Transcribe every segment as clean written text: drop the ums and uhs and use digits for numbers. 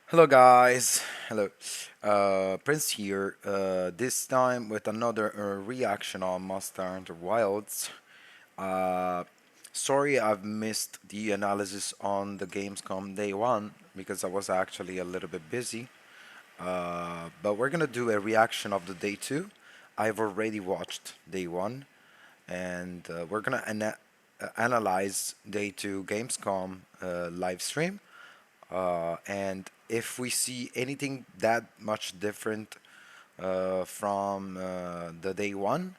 Hello guys, hello. Prince here. This time with another reaction on Monster Hunter Wilds. Uh, Sorry I've missed the analysis on the Gamescom day one because I was actually a little bit busy. But we're gonna do a reaction of the day two. I've already watched day one, and we're gonna analyze day two Gamescom live stream. And if we see anything that much different from the day one,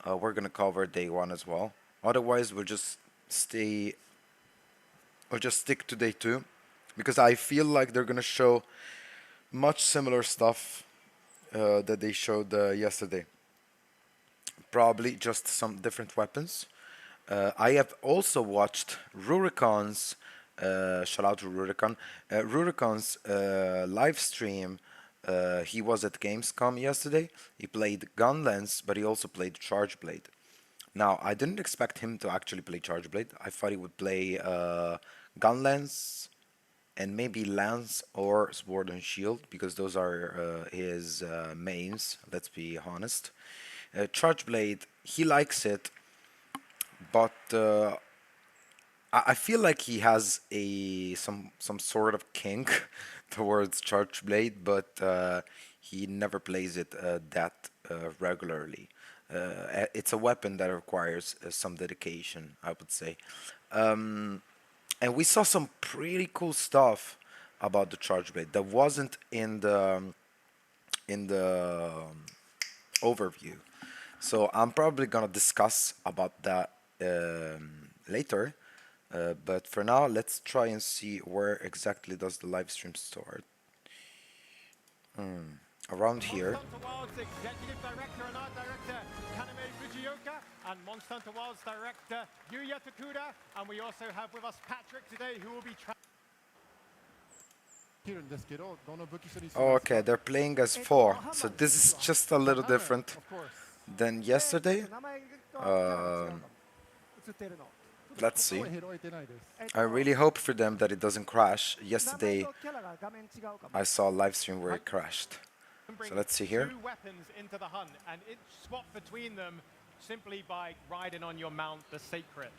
we're gonna cover day one as well. Otherwise, stay, we'll just stick to day two, because I feel like they're gonna show much similar stuff that they showed yesterday. Probably just some different weapons. I have also watched Rurikhan's, shout out to Rurikhan, Rurikhan's live stream. He was at Gamescom yesterday. He played Gunlance, but he also played Charge Blade. Now, I didn't expect him to actually play Charge Blade. I thought he would play Gunlance and maybe Lance or Sword and Shield, because those are his mains, let's be honest. Charge Blade, he likes it, but I feel like he has a some sort of kink towards Charge Blade, but he never plays it that regularly. It's a weapon that requires some dedication, I would say. Um, and we saw some pretty cool stuff about the Charge Blade that wasn't in the overview. So I'm probably gonna discuss about that later. But for now, let's try and see where exactly does the live stream start. Around here. Monster Hunter Wilds Executive Director and Art Director Kaname Fujioka and Monster Hunter Wilds Director Yuya Takuda. And we also have with us Patrick today, who will be Oh, okay, they're playing as four, so this is just a little different than yesterday. Um, let's see. I really hope for them that it doesn't crash. Yesterday, I saw a live stream where it crashed. So let's see here. two weapons into the hunt and it swap between them simply by riding on your mount, the Sacred.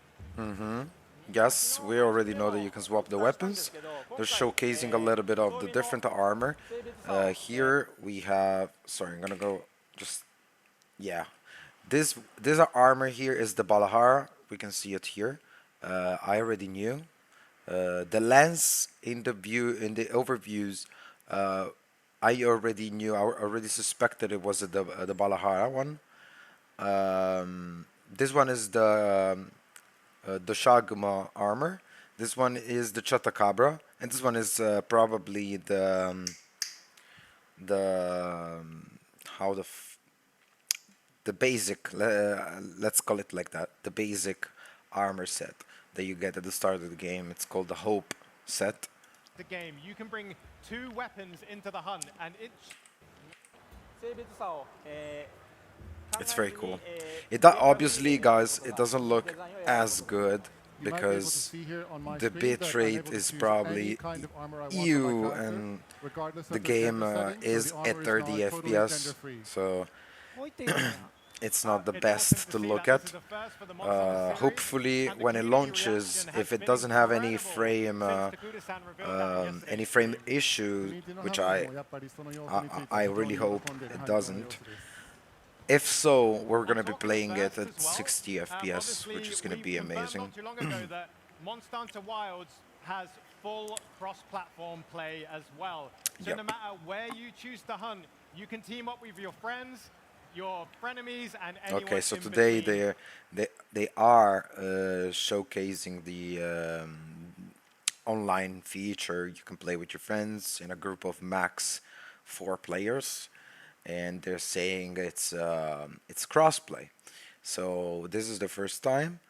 Yes, we already know that you can swap the weapons. They're showcasing a little bit of the different armor. Here we have, sorry, I'm gonna go just, yeah. This armor here is the Balahara. We can see it here. I already knew. The lens in the overviews, I already knew. I already suspected it was the Balahara one. This one is the Shaguma armor. This one is the Chatakabra, and this one is probably the how the basic. Let's call it like that. The basic armor set that you get at the start of the game. It's called the Hope set. The game, you can bring two weapons into the hunt and it's It's very cool. Obviously, guys, it doesn't look as good because the bit rate is probably EU, and the game is at 30 FPS, so it's not the best to look at. Hopefully, when it launches, if it doesn't have any frame issue, which I really hope it doesn't. If so, we're gonna be playing it at 60 FPS, which is gonna be amazing. Not too long ago that Monster Hunter Wilds has full cross-platform play as well. So Yep. no matter where you choose to hunt, you can team up with your friends, your frenemies, and anyone Okay, so in today between. they are showcasing the online feature. You can play with your friends in a group of max 4 players, and they're saying it's crossplay. So this is the first time.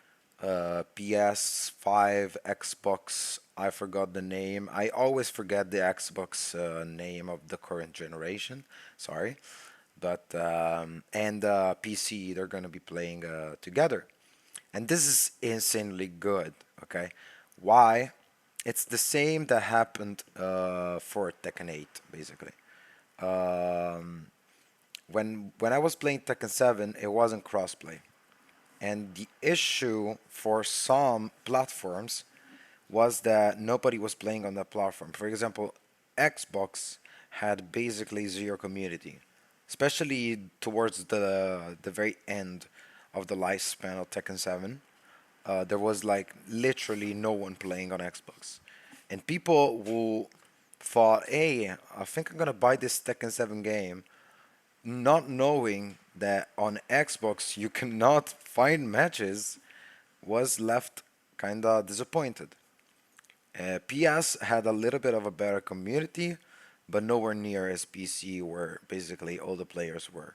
PS5, Xbox. I forgot the name. I always forget the Xbox name of the current generation. Sorry, but and PC. They're gonna be playing together, and this is insanely good. Okay, why? it's the same that happened for Tekken 8, basically. Um, when I was playing Tekken 7, it wasn't crossplay, and the issue for some platforms was that nobody was playing on that platform. For example, Xbox had basically zero community, especially towards the very end of the lifespan of Tekken 7. There was like literally no one playing on Xbox, and people who thought, "Hey, I think I'm gonna buy this Tekken 7 game," not knowing that on Xbox you cannot find matches, was left kinda disappointed. PS had a little bit of a better community, but nowhere near as PC, where basically all the players were.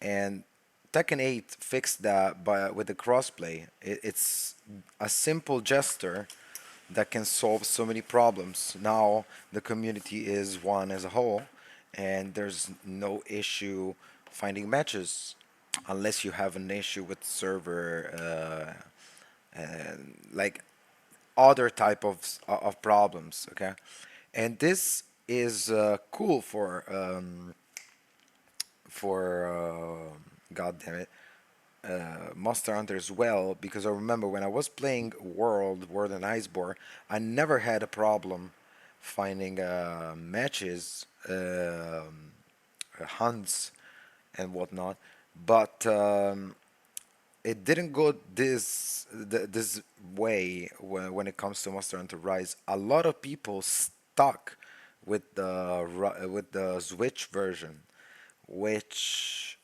And Tekken 8 fixed that by with the crossplay. It's a simple gesture that can solve so many problems. Now the community is one as a whole, and there's no issue finding matches unless you have an issue with server, like other type of problems. Okay, and this is cool for God damn it, Monster Hunter as well, because I remember when I was playing World and Iceborne, I never had a problem finding matches, hunts, and whatnot. But it didn't go this way when it comes to Monster Hunter Rise. A lot of people stuck with the Switch version, which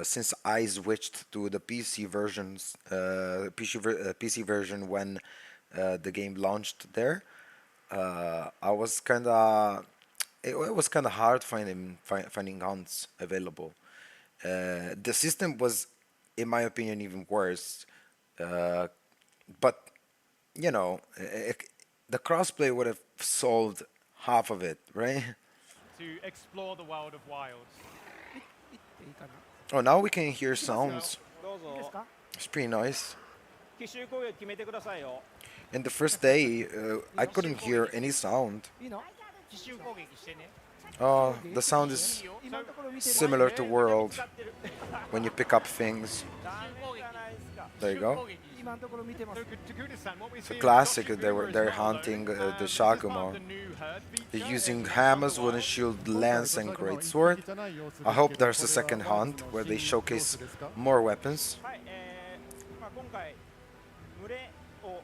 since I switched to the PC versions, PC version when the game launched there, I was kind of it was kind of hard finding hunts available. The system was, in my opinion, even worse. Uh, but you know, the crossplay would have solved half of it, right? To explore the world of wilds. いいかな。Oh, now we can hear いきますよ。sounds. どうぞ。いいですか。It's pretty nice. 奇襲攻撃決めてくださいよ。In the first day, I couldn't hear any sound. いいの？奇襲攻撃してね。The sound is 今のところ見てる。 similar to World when you pick up things. ダメじゃないですか。 There you go. 今のところ見てま So, す。 Takuda-san, what we It's a see classic. is They're Doshiguma is not hunting alone, the this is part of Shaguma. the new herd They're feature. using It's hammers, Monster wooden Wild. shield, lance, and greatsword. I hope there's a second hunt where they showcase more weapons. はい、まあ今回群れを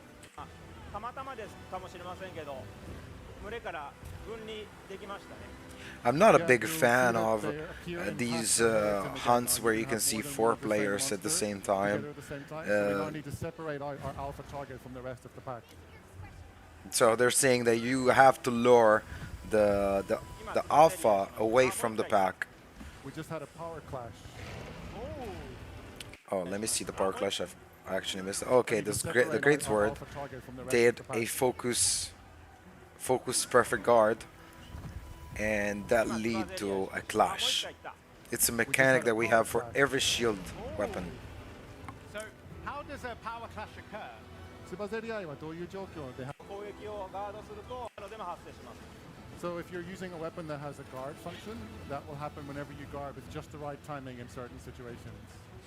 たまたまですかもしれませんけど、群れから分離できましたね。 I'm not a big fan of these hunts where you can see four players at the same time. Need to separate our alpha target from the rest of the pack. So they're saying that you have to lure the alpha away from the pack. We just had a power clash. Oh, let me see the power clash. I actually missed it. Okay, We need to the separate great our sword alpha target from the rest did of the a pack. focus perfect guard, and that lead to a clash. It's a mechanic that we have for every shield weapon. So, how does a power clash occur? つばぜり合いはどういう状況で攻撃をガードするとのでも発生します。 So if you're using a weapon that has a guard function, that will happen whenever you guard with just the right timing in certain situations.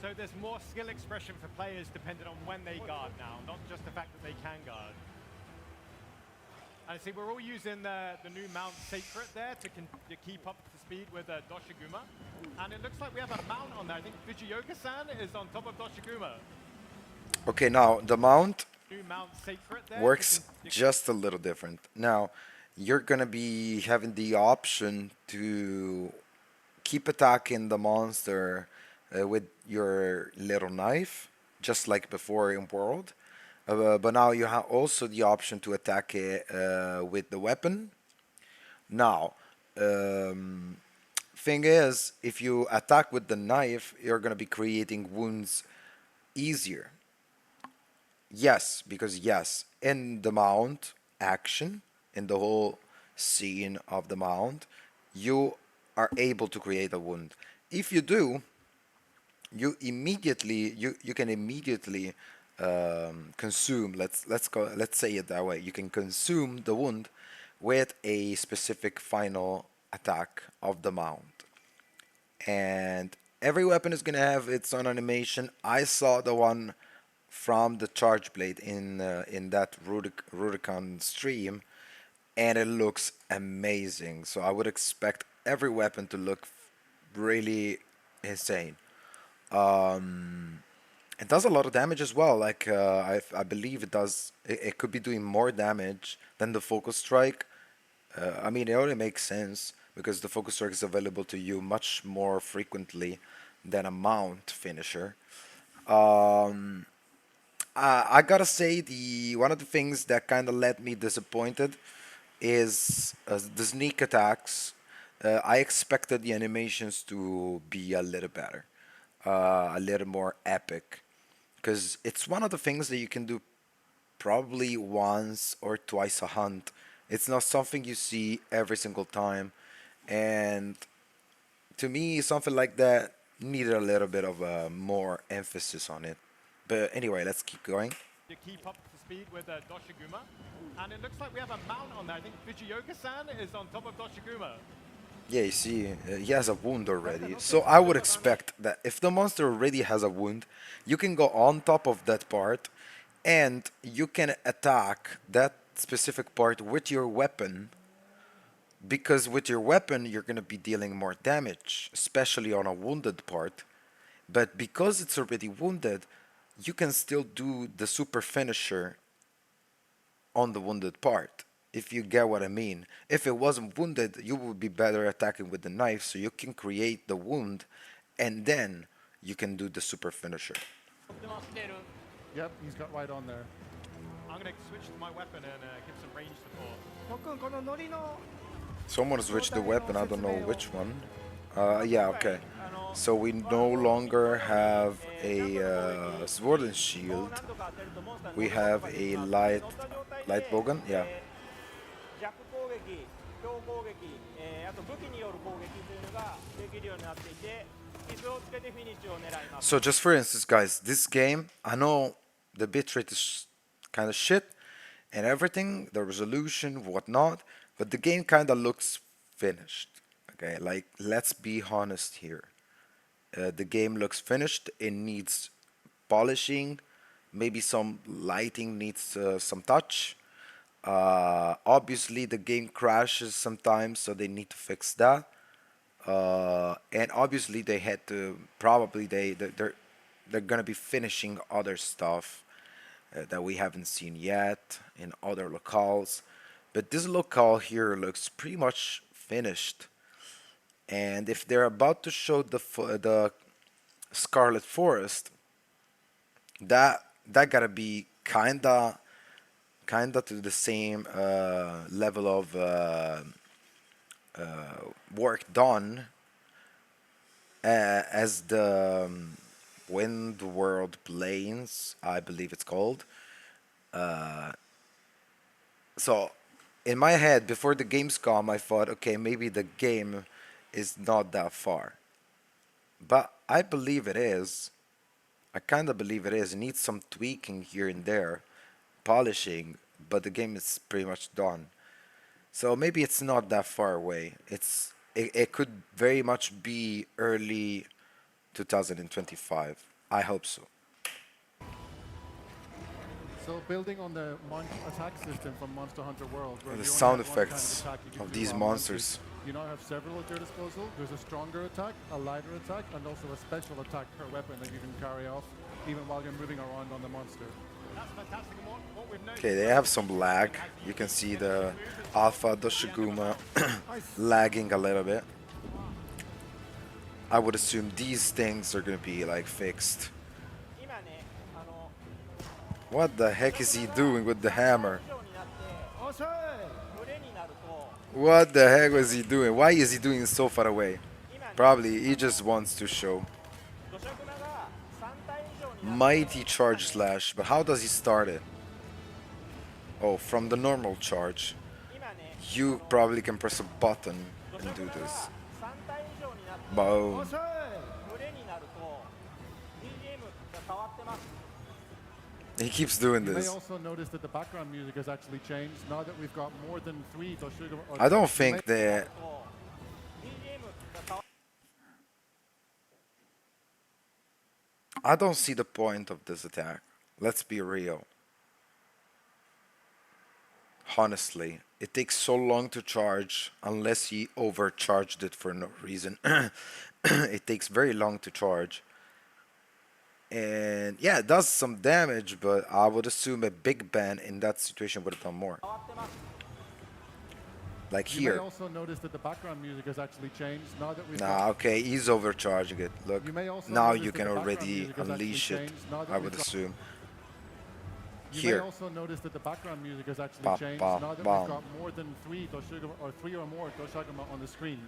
So there's more skill expression for players depending on when they guard now, not just the fact that they can guard. And see, we're all using the new mount Sacred there to keep up to speed with Doshiguma. And it looks like we have a mount on there. I think Vijioka-san is on top of Doshiguma. Okay, now the mount New mount Sacred there. works just a little different. Now, you're gonna be having the option to keep attacking the monster with your little knife, just like before in World. But now you have also the option to attack it with the weapon. Now, thing is, if you attack with the knife, you're gonna be creating wounds easier. Yes, because yes, in the mount action, in the whole scene of the mount, you are able to create a wound. If you do, you can immediately consume. Let's say it that way. You can consume the wound with a specific final attack of the mount, and every weapon is gonna have its own animation. I saw the one from the charge blade in that Rurikhan stream, and it looks amazing. So I would expect every weapon to look really insane. It does a lot of damage as well. Like I believe it does. It could be doing more damage than the focus strike. I mean, it only makes sense because the focus strike is available to you much more frequently than a mount finisher. Um, I gotta say, the one of the things that kind of led me disappointed is the sneak attacks. I expected the animations to be a little better, a little more epic, because it's one of the things that you can do probably once or twice a hunt. It's not something you see every single time, and to me, something like that needed a little bit of more emphasis on it. But anyway, let's keep going. To keep up to speed with Doshiguma. And it looks like we have a mount on there. I think Fujioka-san is on top of Doshiguma. Yeah, you see, he has a wound already. So I would expect that if the monster already has a wound, you can go on top of that part and you can attack that specific part with your weapon, because with your weapon you're going to be dealing more damage, especially on a wounded part. But because it's already wounded, you can still do the super finisher on the wounded part, if you get what I mean. If it wasn't wounded, you would be better attacking with the knife, so you can create the wound and then you can do the super finisher. Yep, he's got right on there. I'm going to switch to my weapon and give some range support. Someone switched the weapon, I don't know which one. Yeah, okay. So we no longer have a sword and shield. We have a light bowgun, yeah. 弱攻撃、強攻撃、あと武器による攻撃というのができるようになっていて、傷をつけてフィニッシュを狙います。 So just for instance, guys, this game, I know the bitrate is kind of shit and everything, the resolution, whatnot, but the game kind of looks finished. Okay, like let's be honest here. The game looks finished. It needs polishing. Maybe some lighting needs some touch. Obviously, the game crashes sometimes, so they need to fix that. And obviously, they had to probably they're gonna be finishing other stuff that we haven't seen yet in other locales. But this locale here looks pretty much finished. And if they're about to show the Scarlet Forest, that gotta be kinda to the same level of work done as the Wind World Plains, I believe it's called. So in my head, before the Gamescom, I thought, okay, maybe the game is not that far. But I believe it is. I kind of believe it is. It needs some tweaking here and there, polishing, but the game is pretty much done. So maybe it's not that far away. It could very much be early 2025. I hope so. So building on the attack system from Monster Hunter World, where The you only sound have one kind of effects attack you can of do these while monsters. mounted, you now have several at your disposal. There's a stronger attack, a lighter attack, and also a special attack per weapon that you can carry off even while you're moving around on the monster. That's fantastic. And what we've noticed Okay, they have some lag. You can see the Alpha Doshiguma lagging a little bit. I would assume these things are gonna be like fixed. 今ね、What the heck is he doing with the hammer? 以上になって群れになると、 What the heck was he doing? Why is he doing it so far away? 今ね、 Probably he just wants to show. 土砂熊が3体以上になって、 Mighty charge slash, but how does he start it? Oh, from the normal charge. 今ね、 You probably can press a button 土 and 砂 do 熊が this. 3体以上になって Boom. 群れになると BGM が変わってます。He keeps doing You may this. also notice that the background music has actually changed now that we've got more than 3 Toshiga. I don't You may think that. と BGM が変わ I don't see the point of this attack. Let's be real. Honestly, it takes so long to charge unless he overcharged it for no reason. It takes very long to charge. And yeah, it does some damage, but I would assume a big ban in that situation would have done more. ってます Like You may here. also notice that the background music has actually changed now that we've Nah, okay, he's overcharging it. Look, You may also now notice you that can the background already music has actually unleash it, changed now that I we've would got- assume. You Here. may also notice that the background music has actually Ba, changed ba, now that bam. we've got more than 3 Toshigama or 3 or more Toshigama on the screen.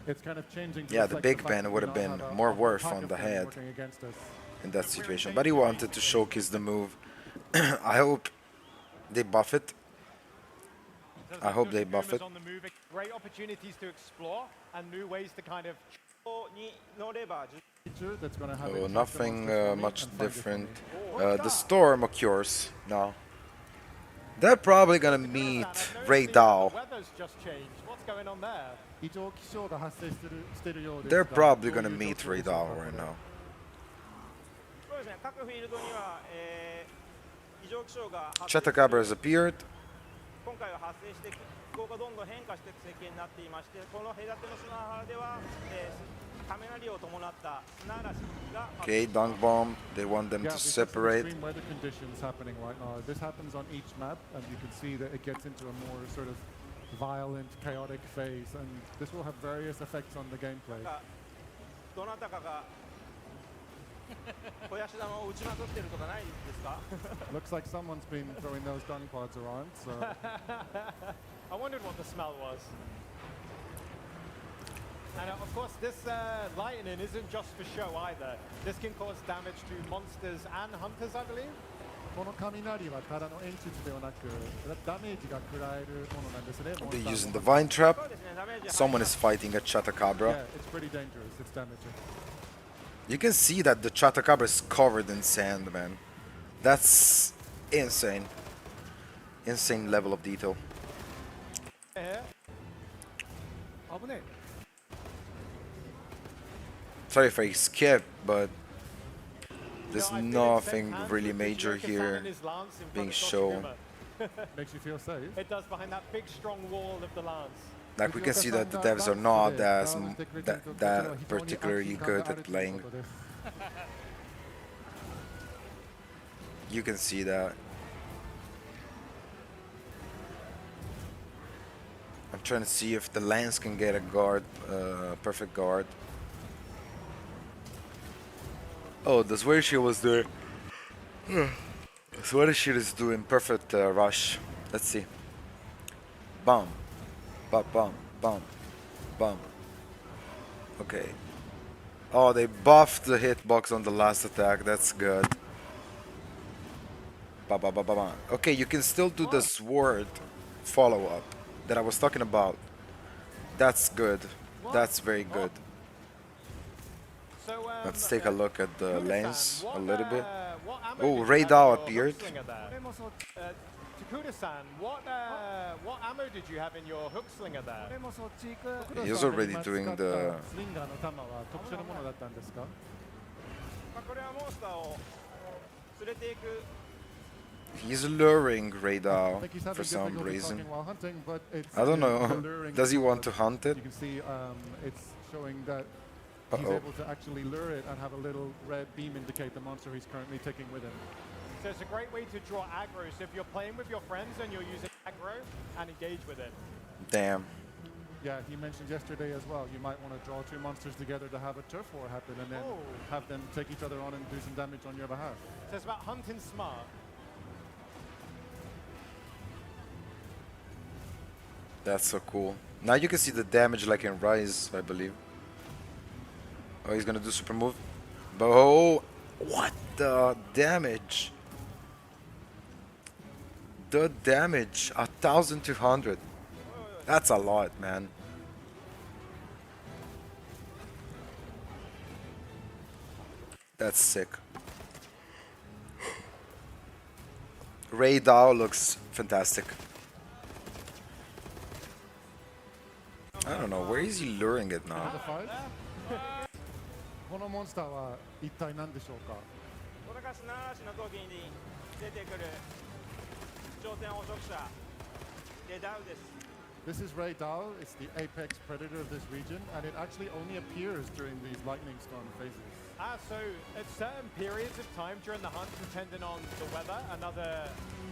It's kind of changing. To Yeah, the reflect big fact ban that we would have now been have a more whole worth pack on of the them head working against us. in that situation, but he wanted to showcase the move. I hope they buff it. I hope they buff it. On the move, great opportunities to explore and new ways to kind of に乗れば Feature that's going to have Oh, it nothing monster for me much and find it for different. me. The storm occurs now. They're probably gonna meet Ray Dow. The weather's just changed. What's going on there? 異常気象が発生してるようですが They're probably どういう gonna 状況 meet でしょ Ray うか Dow これ right now. そうですね各フィールドには、異常気象が発生 Chatacabra has appeared. 今回は発生して気候がどんどん変化していく設計になっていましてこの隔ての砂原では、雷を伴った砂嵐が発生 Okay, dunk bomb. They want them Yeah, to we've got some separate. extreme weather conditions happening right now. This happens on each map, and you can see that it gets into a more sort of violent, chaotic phase, and this will have various effects on the gameplay. どなたかが小ヤシ玉を打ちまくってるとかないですか Looks like someone's been throwing those dung pods around, so I wondered what the smell was. And of course, this lightning isn't just for show either. This can cause damage to monsters and hunters, I believe. この雷はただの演出ではなく、ダメージが食らえるものなんですね。 They're モンス using タ the ーも vine trap. そうですねダメージ Someone is fighting a Yeah, Chatacabra. it's pretty dangerous. It's damaging. You can see that the Chatacabra is covered in sand, man. That's insane. Insane level of detail. Here. Sorry if I skipped, but there's I didn't nothing shake hands really with major Rurikhan here and his lance in front being of shown. Toshiguma. Makes you feel safe. It does behind that big strong wall of the lance. Like we can see that the devs are not as that particularly good at playing. You can see that. I'm trying to see if the lance can get a guard, perfect guard. Oh, the Sweater Shield was there. Sweater Shield is doing perfect rush. Let's see. Bum. Bum, bum, bum, bum. Okay. Oh, they buffed the hitbox on the last attack. That's good. Ba ba ba ba ba. Okay, you can still do the sword follow-up that I was talking about. That's good. That's very good. So, Let's take a look at the Takuda-san, lens a what, little bit. what ammo Oh, did you Ray have Dow in your appeared. hook slinger there? Takuda-san, what ammo did you have in your hook slinger there? He's already doing the. スリンガーの弾は特殊なものだったんですか？まあこれはモンスターを連れていく He's luring Ray I Dow think he's having for some difficulty reason. talking while hunting, but it's I don't know. alluring Does he want to because hunt it? You can see it's showing that he's Uh-oh. able to actually lure it and have a little red beam indicate the monster he's currently taking with him. So it's a great way to draw aggro. So if you're playing with your friends and you're using aggro and engage with it. Damn. Yeah, he mentioned yesterday as well, you might want to draw two monsters together to have a turf war happen and then Oh. have them take each other on and do some damage on your behalf. So it's about hunting smart. That's so cool. Now you can see the damage like in Rise, I believe. Oh, he's gonna do super move. But oh, what the damage? The damage, 1,200. That's a lot, man. That's sick. Ray Dao looks fantastic. I don't know, where is he luring it now? Another fight? このモンスターは一体何でしょうか？小高しなしの時に出てくる頂点捕食者レダウです。 This is Ray Dao. It's the apex predator of this region, and it actually only appears during these lightning storm phases. So at certain periods of time during the hunt, depending on the weather and other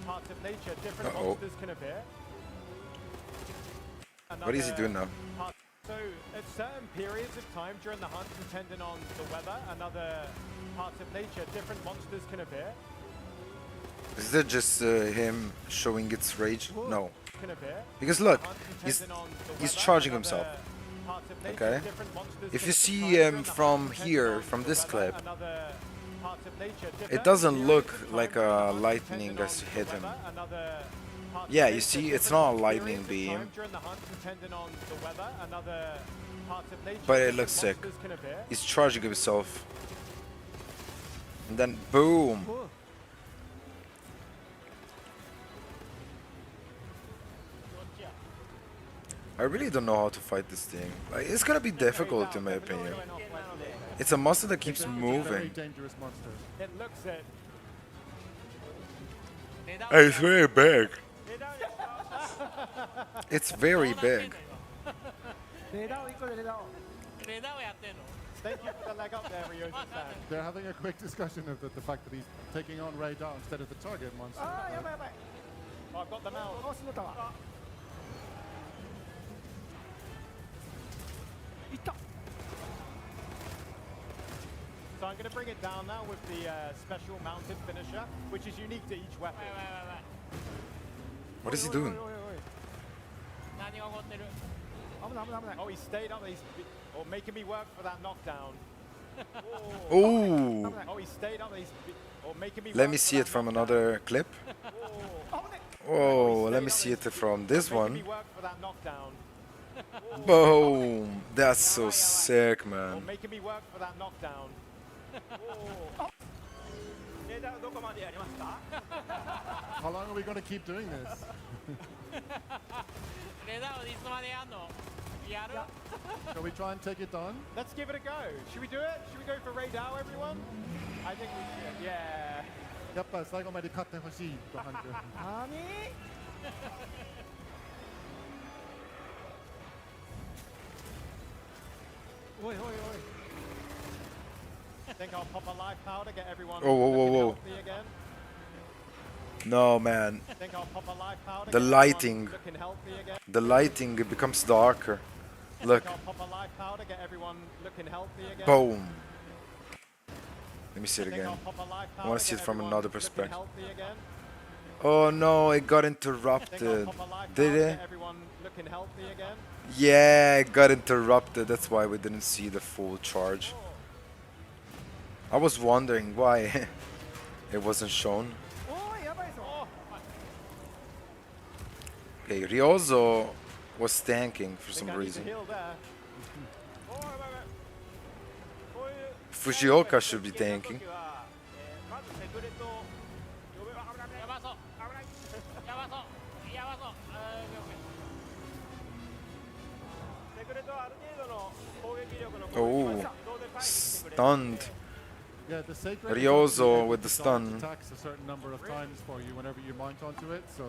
parts of nature, different monsters can appear. What is he doing now? So at certain periods of time during the hunt, depending on the weather and other parts of nature, different monsters can appear. Is that just him showing its rage? No. Can appear. Because look, Depending on the he's weather charging and himself. other parts of nature, Okay. different monsters If can you appear see during him the from hunt, depending here, on from the this weather clip, and other parts of nature, it different doesn't periods look of time like during the a hunt, lightning depending has on the hit him. weather and other parts of Yeah, you nature, see, it's different not a lightning periods of beam, time during the hunt, depending on the weather and other parts of nature, but it different looks sick. monsters can appear. He's charging himself. And then boom! I really don't know how to fight this thing. Like, it's gonna be difficult in my opinion. It's a monster that keeps Very moving. dangerous monster. It looks it. It's very big. It's very big. Thank you for the leg up there, Ryo's fan. They're having a quick discussion of the fact that he's taking on Ray Dao instead of the target monster. Oh, I've got them out. So I'm going to bring it down now with the special mounted finisher, which is unique to each weapon. What is he doing? Oh, he stayed up. He's making me work for that knockdown. Ooh! Oh, he stayed up. He's making me. Let work me for see that it from knockdown. another clip. Oh, let me see it from this Making one. me work for that knockdown. Boom! That's so sick, man. Making me work for that knockdown. レダウどこまでやりますか？ How long are we going to keep doing this? レダーをいつまでやんのやる Shall we try and take it on? Let's give it a go. Should we do it? Should we go for Ray Dao, everyone? I think we should. Yeah. やっぱ最後まで勝ってほしいと感じる。Think I'll pop a life powder, get everyone Whoa, whoa, whoa, looking whoa. healthy again. No, man. Think I'll pop a life powder, The get everyone lighting. looking healthy again. The lighting it becomes darker. Look. Think I'll pop a life powder, get everyone looking healthy again. Boom. Let me see it Think again. I'll pop a life I wanna powder, see it get from everyone another looking perspective. healthy again. Oh no, it got Think I'll interrupted. pop a life Did powder, it? get everyone looking healthy again. Yeah, it got interrupted. That's why we didn't see the full charge. I was wondering why it wasn't shown. Okay, Ryozo was tanking for some Think I need to reason. heal there. こういう Fujioka should be tanking. まずセクレトを呼べば危ないやばそう危ないやばそうやばそうセクレトはある程度の攻撃力の Oh, 自動で回避してくれる stunned. Yeah, the sacred Ryozo is with the able to stun. dodge attacks a certain number of times for you whenever you mount onto it. So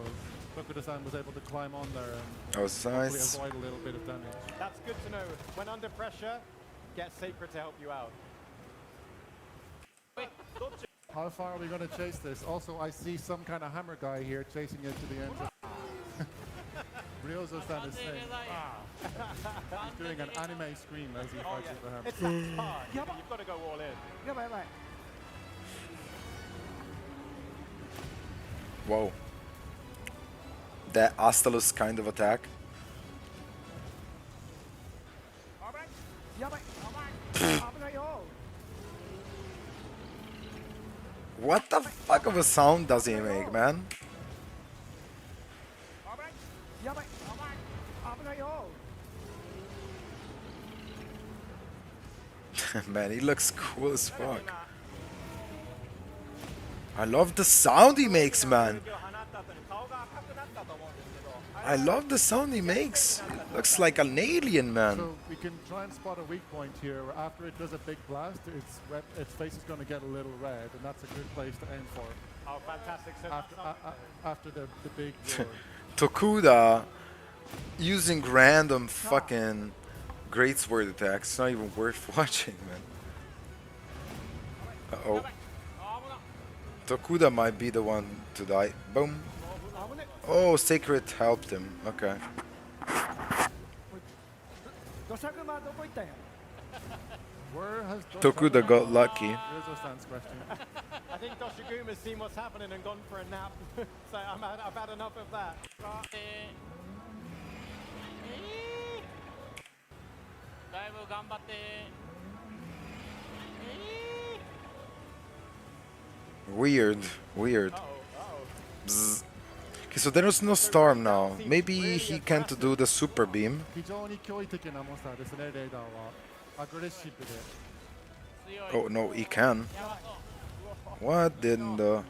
Tokuda-san was able to climb on there and That was hopefully nice. avoid a little bit of damage. That's good to know. When under pressure, get Sacred to help you out. How far are we going to chase this? Also, I see some kind of hammer guy here chasing it to the end. Ryozo-san is saying, he's doing an anime scream as he Oh fights with the hammer. It's that hard. You've got to go all in. Whoa. That Astalus kind of attack. What the fuck of a sound does he make, man? Man, he looks cool as fuck. I love the sound he makes, 大きな man. 攻撃を放った後に顔が赤くなったと思うんですけど、 I love the sound he makes. It looks like an alien, man. So we can try and spot a weak point here. Where after it does a big blast, its face is going to get a little red, and that's a good place to aim for. Oh, fantastic. So After the big roar. Tokuda using random fucking greatsword attacks. It's not even worth watching, man. Uh-oh. Tokuda might be the one to die. Boom. Oh, Sacred helped him. Okay. 土砂熊どこ行ったんや Where has Tokuda got lucky. Here's a stance question. I think Doshaguma's seen what's happening and gone for a nap. So I've had enough of that. だいぶ頑張って Weird. Weird. Bzz. Okay, so there is no storm now. Maybe he can't do the super beam. 非常に驚異的なモンスターですね、レーダーは。アグレッシブで。強い Oh no, he can. やばそう What didn't the...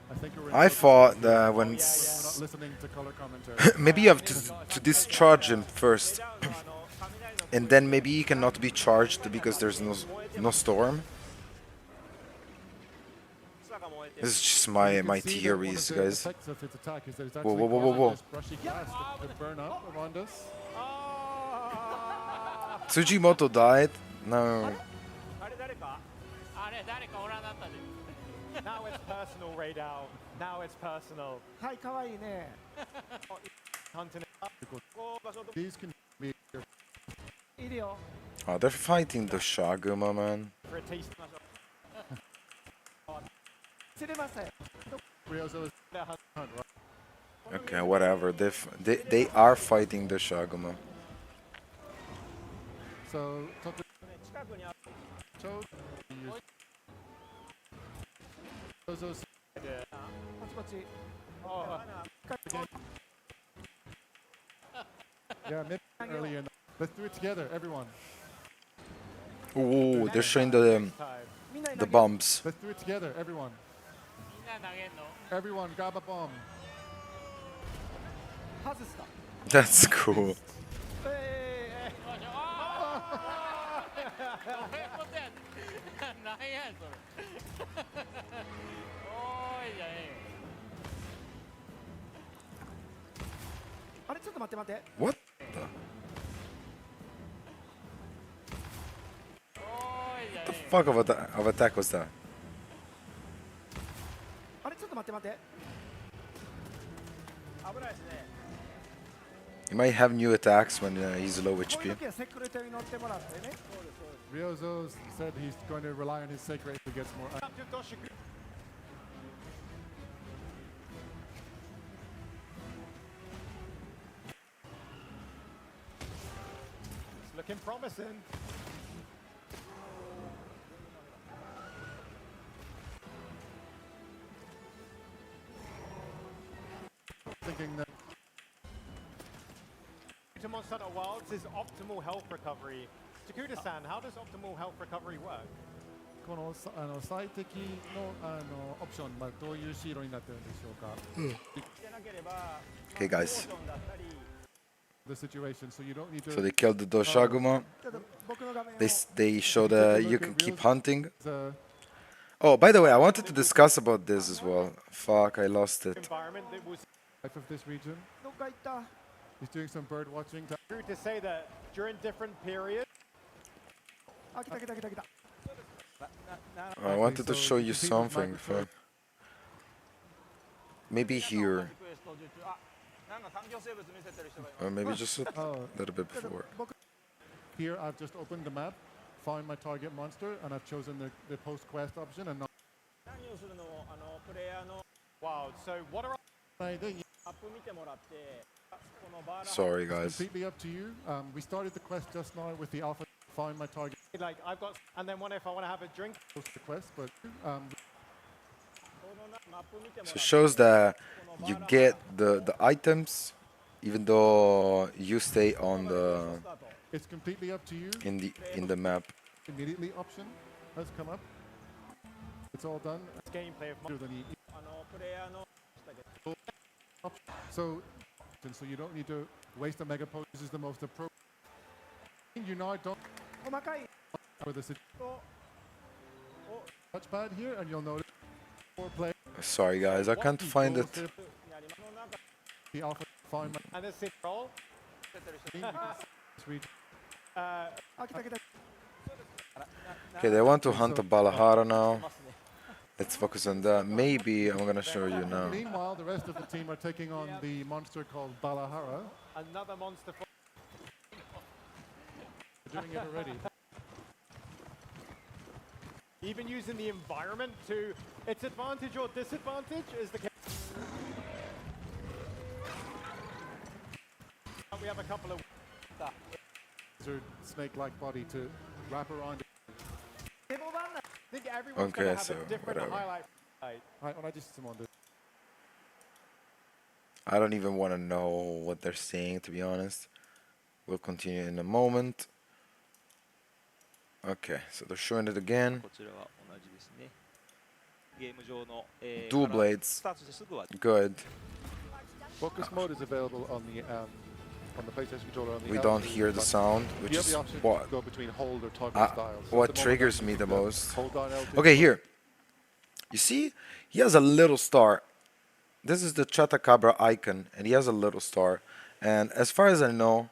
I think we're in I for- thought that when... We're not listening to color commentary. Maybe you have to discharge him first. あの雷の And then maybe he cannot be charged because there's no storm. 草が燃えて This is just You my can my see that one of theories, the guys. effects of its attack is that it's Whoa, actually whoa, whoa, whoa, causing whoa. this brushy glass to burn up around us. Tsujimoto died? No. あれ誰かあれ誰かおらんなったで Now it's personal, Raydal. Now it's personal. はいかわいいね Hunting it up. こう場所と These can be いるよ Oh, they're fighting the Shaguma, man. For a taste. 釣れません Ryozo is hunt, right? Okay, whatever. They are fighting the Shaguma. So, Toku 近くにある chose Ryozo's パチパチ Oh, yeah, maybe early in. Let's do it together, everyone. Ooh, they're showing the time. みんなに the 投げ bombs. Let's do it together, everyone. みんな投げんの Everyone, grab a bomb. 外した That's cool. よいしょあーどういうことやねんなんやねんそれおーいじゃねえよあれちょっと待って待って What? おーいじゃね The えよ fuck of attack was that? あれちょっと待って待って危ないですね He might have new attacks when he's low こういう HP. 時はセクレタに乗ってもらってね Ryozo said he's going to rely on his sacred to get more. Up to Doshaguma. It's looking promising. Thinking that To Monsanto Wilds is optimal health recovery. Takuda-san, how does optimal health recovery work? この最適のオプション、まあ、どういうシーロになってるんでしょうか。してなければ Okay, guys. モーションだったり The situation, so you don't need to. So they killed the Doshaguma. ちょっと僕の画面を They showed you can keep hunting. Uh, Oh, by the way, I wanted to discuss about this as well. Fuck, I lost it. Environment that was life of this region. どっか行った He's doing some bird watching. true to say that during different periods, あ来た来た来た来た I wanted to So show you you can see the something. microphone. Maybe here, リクエスト受注あなんか環境生物見せてる人がいます or maybe just a Oh, little bit ちょっと before. 僕 here I've just opened the map, found my target monster, and I've chosen the post quest option. And now 何をするのをプレイヤーの wow. So what are アップ見てもらってこのバーラ Sorry, guys. completely up to you. We started the quest just now with the alpha. Find my target like I've got, and then what if I want to have a drink? post the quest, but このマップ見てもら So っ it て shows that you get the items even though you stay on ス the タート it's completely up to you. in the map. Immediately option has come up. it's all done, gameplay of then you プレイヤーの so you don't need to waste a mega pose is the most appropriate. You now don't 細かい with the と touchpad here, and you'll notice more play Sorry, guys, I can't find it. の中 the alpha fine and a sit roll. sweet. あ来た来た Okay, they want to hunt a Balahara now. Let's focus on that. Maybe I'm gonna show you now. Meanwhile, the rest of the team are taking on the monster called Balahara. Another monster. They're doing it already. Even using the environment to its advantage or disadvantage is the case. We have a couple of Their snake-like body to wrap around. I think everyone's Okay, going to have so a different whatever. highlight. Right, when I just summon this. I don't even want to know what they're saying, to be honest. We'll continue in a moment. Okay, so they're showing it again. こちらは同じですね。ゲーム上の、Dual から blades. スタートしてすぐは Good. Focus mode is available on the PlayStation controller. On the We don't LG hear the button. sound, which You have is the option what to go between hold or toggle Uh, styles. So what at the moment, triggers I'm me the using most. Hold down L2. Okay, here. You see? He has a little star. This is the Chatacabra icon, and he has a little star. And as far as I know,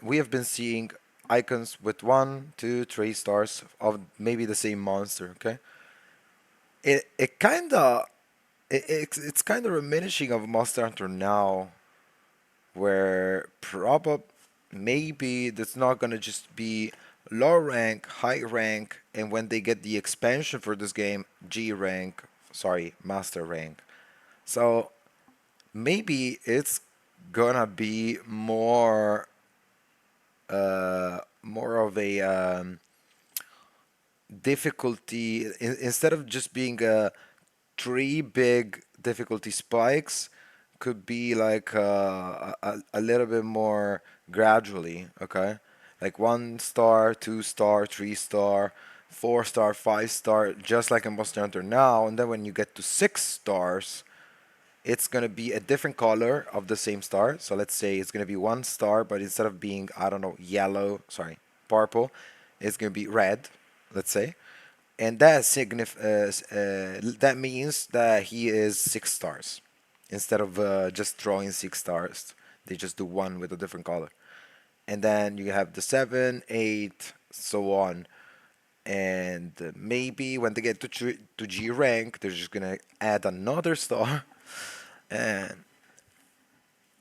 we have been seeing icons with 1, 2, 3 stars of maybe the same monster, okay? It kinda it's kind of diminishing of Monster Hunter now, where maybe that's not gonna just be low rank, high rank, and when they get the expansion for this game, G rank, sorry, master rank. So maybe it's gonna be more of a difficulty instead of just being 3 big difficulty spikes, could be like a little bit more gradually, okay? Like 1 star, 2 star, 3 star, 4 star, 5 star, just like in Monster Hunter now. And then when you get to 6 stars, it's gonna be a different color of the same star. So let's say it's gonna be 1 star, but instead of being, I don't know, yellow, sorry, purple, it's gonna be red, let's say. And that that means that he is 6 stars. Instead of just drawing 6 stars, they just do one with a different color. And then you have the 7, 8, so on. And maybe when they get to G rank, they're just gonna add another star. And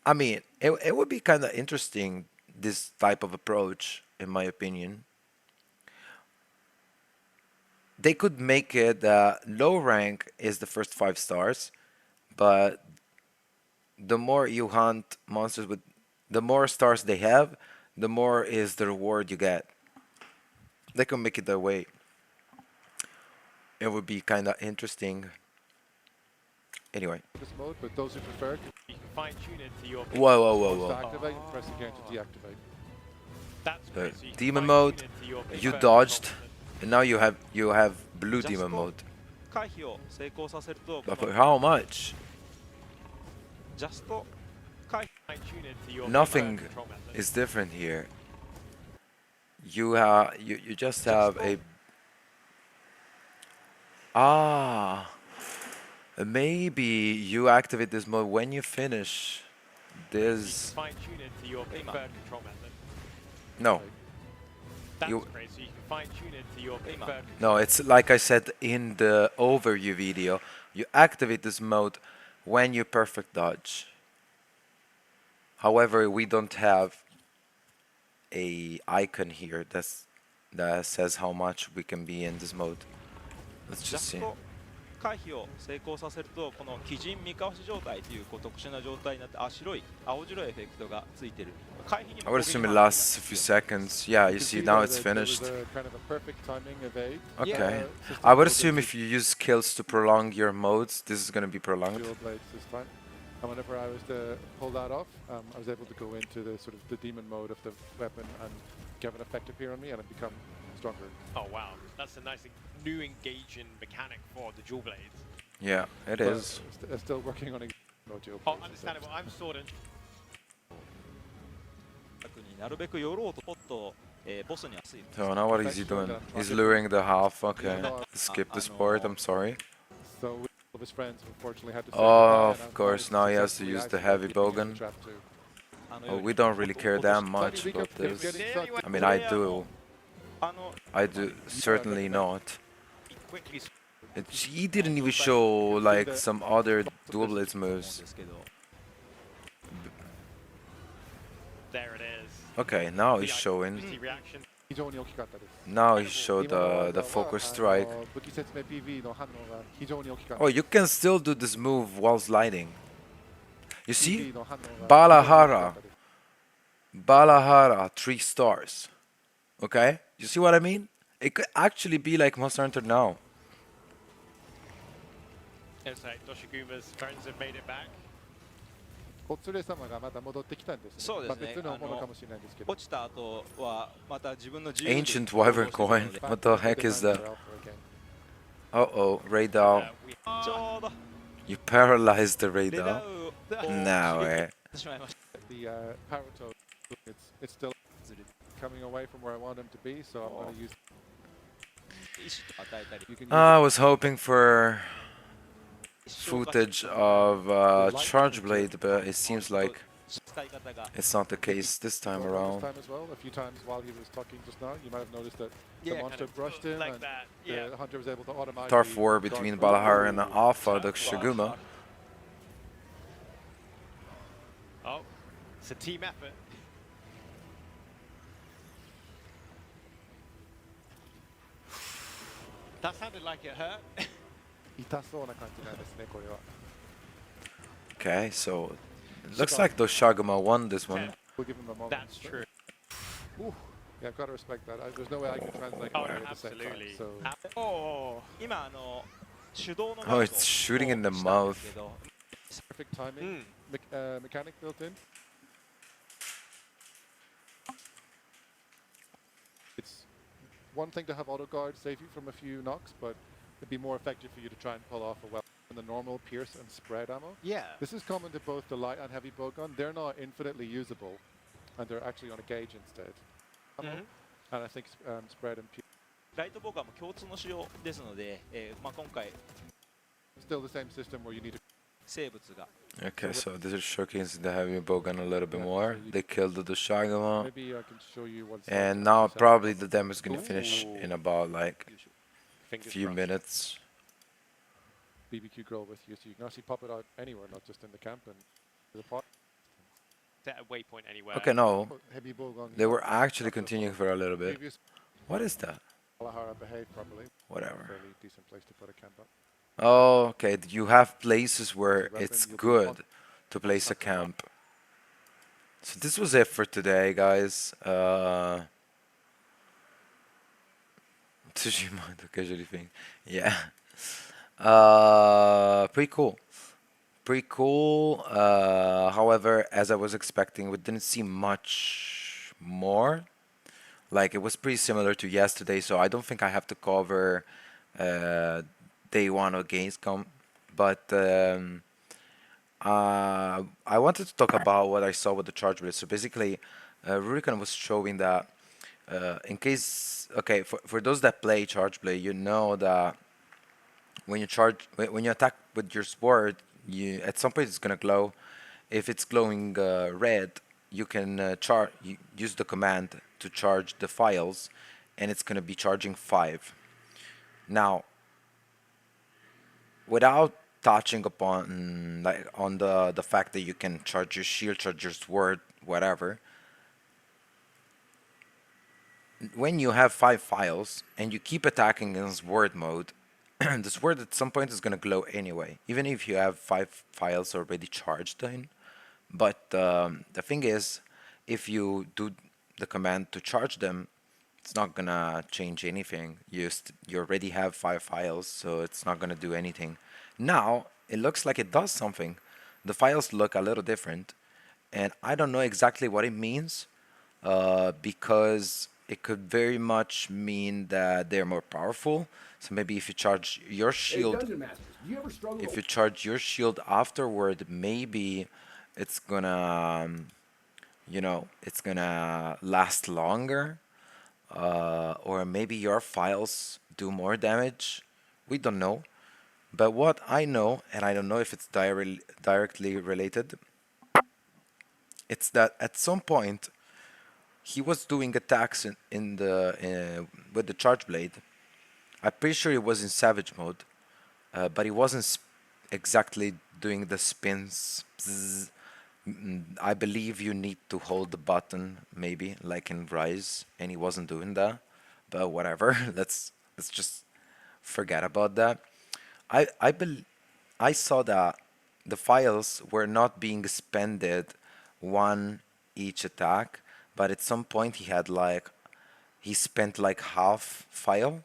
I mean, it would be kind of interesting, this type of approach, in my opinion. They could make it low rank is the first 5 stars, but the more you hunt monsters with, the more stars they have, the more is the reward you get. They can make it that way. It would be kind of interesting. Anyway. This mode, but those who prefer You can fine tune it to your. Whoa, whoa, whoa, to whoa. activate and press again to deactivate. That's The great. So you can demon fine-tune mode, it to your you preferred dodged, content. and now you have blue Just demon go. mode. 回避を成功させるとこ But for の how much? ジャスト回避 Fine-tune it to your Nothing preferred control method. is different here. You just have a maybe you activate this mode when you finish this. Fine-tune it to your preferred control method. No, That's You- great. So you can fine-tune it to your Hey, man. preferred. no, it's like I said in the overview video. You activate this mode when you perfect dodge. However, we don't have a icon here that says how much we can be in this mode. Let's ジャ just ス see. ト回避を成功させるとこの基準見かわし状態という特殊な状態になって青白いエフェクトがついてる回避に I も would 攻撃 assume it もある lasts a few seconds. Yeah, you can see see now there it's that there was finished. a kind of a perfect timing evade. Okay. System I would built assume into if you use skills to prolong your modes, this is gonna be prolonged. dual blades this time. And whenever I was to pull that off, I was able to go into the sort of the demon mode of the weapon and give an effect appear on me and it become stronger. Oh wow, that's a nice new engaging mechanic for the dual blades. Yeah, it But is. still working on a module. Oh, understandable. I'm sorted. になるべく寄ろうとポッと、ボスにはつい So now what is he doing? He's luring the half. Okay. Skip this part. I'm sorry. So all of his friends unfortunately had to say Oh, goodbye, of and course. Now he has to use the heavy bowgun. Oh, we don't really care that much about this. I mean, I do. I do certainly not. Quickly. He didn't even show like some other dual blades moves. There it is. Okay, now he's showing. Easy reaction. 非常に大きかったです。 Now he showed the focus strike. 武器説明 PV の反応が非常に大きかった。 Oh, you can still do this move while sliding. You see? の反応が Balahara. Balahara, 3 stars. Okay? You see what I mean? It could actually be like Monster Hunter now. It's like Doshiguma's friends have made it back. お連れ様がまた戻ってきたんですね。そうですね。別のものかもしれないですけど。落ちた後はまた自分の自由に Ancient Wyvern coin. What the heck is that? Uh-oh, Radar. We ちょうど You paralyzed the レダ Radar. ウを No way. しまいました The Paratoad, it's still coming away from where I want him to be, so I'm going to use. 石と与えたり You can use I was hoping for footage of Charge Blade, but it seems like 使い方が it's not the case this time this around. time as well. A few times while he was talking just now, you might have noticed that the Yeah, monster kind of brushed him, like and that. Yeah. the hunter was able to automatically. Turf war guard between through. Balahar and Alpha, the Shiguma. Oh, it's a team effort. That sounded like it hurt. 痛そうな感じなんですね、これは。 Okay, so it looks like the Shaguma won this one. We'll give him a moment. That's true. Ooh. Yeah, gotta respect that. There's no way I can translate Oh, it no, at the same time. absolutely. So Oh, 今手動の Oh, it's shooting in the したんですけ mouth. ど perfect timing. Mechanic built in. It's one thing to have auto guard save you from a few knocks, but it'd be more effective for you to try and pull off a weapon than the normal pierce and spread ammo. yeah. This is common to both the light and heavy bowgun. They're not infinitely usable, and they're actually on a gauge instead. And I think spread and pierce ライトボーガーも共通の仕様ですので、まあ、今回 still the same system where you need to 生物が Okay, so this is showcasing the heavy bowgun a little bit Yeah, more. so you- They killed the Shaguma. maybe I can show you what's And now probably the demo is gonna finish in about like a Fingers few crossed. minutes. BBQ grill with you, so you can actually pop it out anywhere, not just in the camp and the pot. Set a waypoint anywhere. Okay, no. Heavy bowgun. They were actually continuing for a little bit. Previous What is that? Balahara behaved properly. Whatever. Fairly decent place to put a camp up. Oh, okay. You have places where Weapon, it's you'll be good on- to place a camp. So this was it for today, guys. Tsushima, the casualty thing. Yeah. Pretty cool. Pretty cool. However, as I was expecting, we didn't see much more. Like, it was pretty similar to yesterday, so I don't think I have to cover day one of Gamescom. But I wanted to talk about what I saw with the charge blade. So basically, Rurikhan was showing that in case, okay, for those that play charge blade, you know that when you attack with your sword, you at some point it's gonna glow. If it's glowing red, you can use the command to charge the files, and it's gonna be charging 5. Now, without touching upon like on the fact that you can charge your shield, charge your sword, whatever. When you have 5 files and you keep attacking in sword mode, the sword at some point is gonna glow anyway, even if you have 5 files already charged in. But the thing is, if you do the command to charge them, it's not gonna change anything. You already have 5 files, so it's not gonna do anything. Now it looks like it does something. The files look a little different, and I don't know exactly what it means, because it could very much mean that they're more powerful. So maybe if you charge your shield, if you charge your shield afterward, maybe it's gonna, it's gonna last longer. Or maybe your files do more damage. We don't know. But what I know, and I don't know if it's directly related, it's that at some point he was doing attacks in the with the charge blade. I'm pretty sure it was in savage mode, but he wasn't exactly doing the spins. Bzzz. I believe you need to hold the button, maybe like in Rise, and he wasn't doing that. But whatever, let's just forget about that. I bel I saw that the files were not being spended one each attack, but at some point he spent like half file.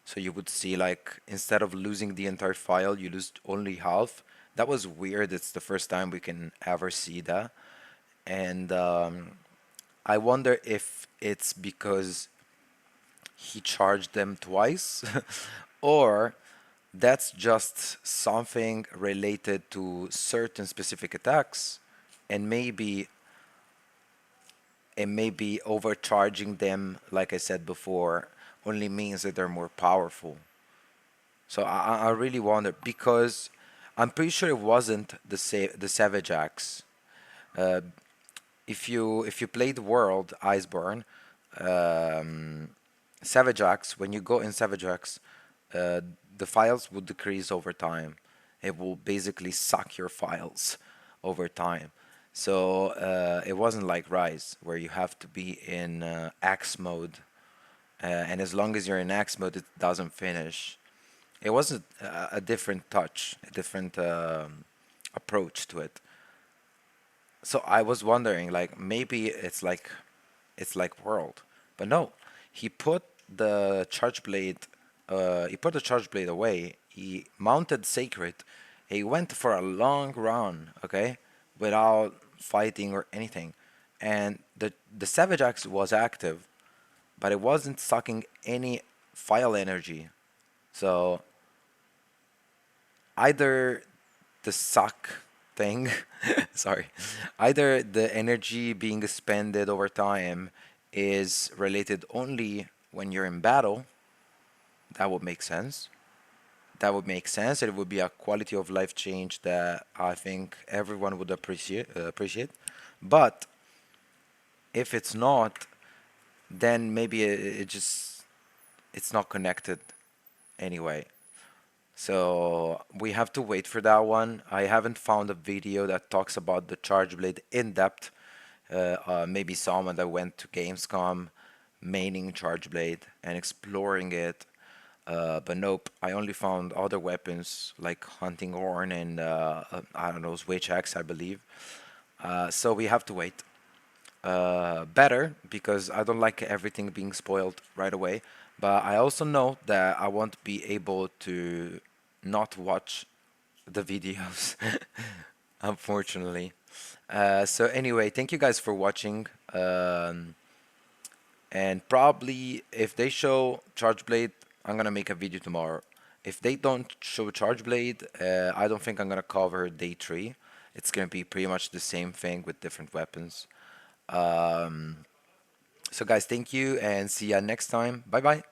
So you would see like instead of losing the entire file, you lose only half. That was weird. It's the first time we can ever see that. And I wonder if it's because he charged them twice, or that's just something related to certain specific attacks, and maybe overcharging them, like I said before, only means that they're more powerful. So I really wonder because I'm pretty sure it wasn't the Savage Axe. Uh, if you played World Iceborne, um, Savage Axe, when you go in Savage Axe, uh, the files will decrease over time. It will basically suck your files over time. So it wasn't like Rise, where you have to be in Axe mode, and as long as you're in Axe mode, it doesn't finish. It was a different touch, a different approach to it. So I was wondering, like maybe it's like World, but no. He put the charge blade. He put the charge blade away. He mounted Sacred. He went for a long run, okay, without fighting or anything. And the Savage Axe was active, but it wasn't sucking any file energy. So either the suck thing, sorry, either the energy being expended over time is related only when you're in battle. That would make sense. That would make sense. It would be a quality of life change that I think everyone would appreciate. But if it's not, then maybe it's not connected anyway. So we have to wait for that one. I haven't found a video that talks about the Charge Blade in depth. Maybe someone that went to Gamescom maining Charge Blade and exploring it. But nope, I only found other weapons like Hunting Horn and I don't know, Switch Axe, I believe. So we have to wait. Better because I don't like everything being spoiled right away. But I also know that I won't be able to not watch the videos, unfortunately. So anyway, thank you guys for watching. And probably if they show Charge Blade, I'm gonna make a video tomorrow. If they don't show Charge Blade, I don't think I'm gonna cover day 3. It's gonna be pretty much the same thing with different weapons. So guys, thank you and see ya next time. Bye bye.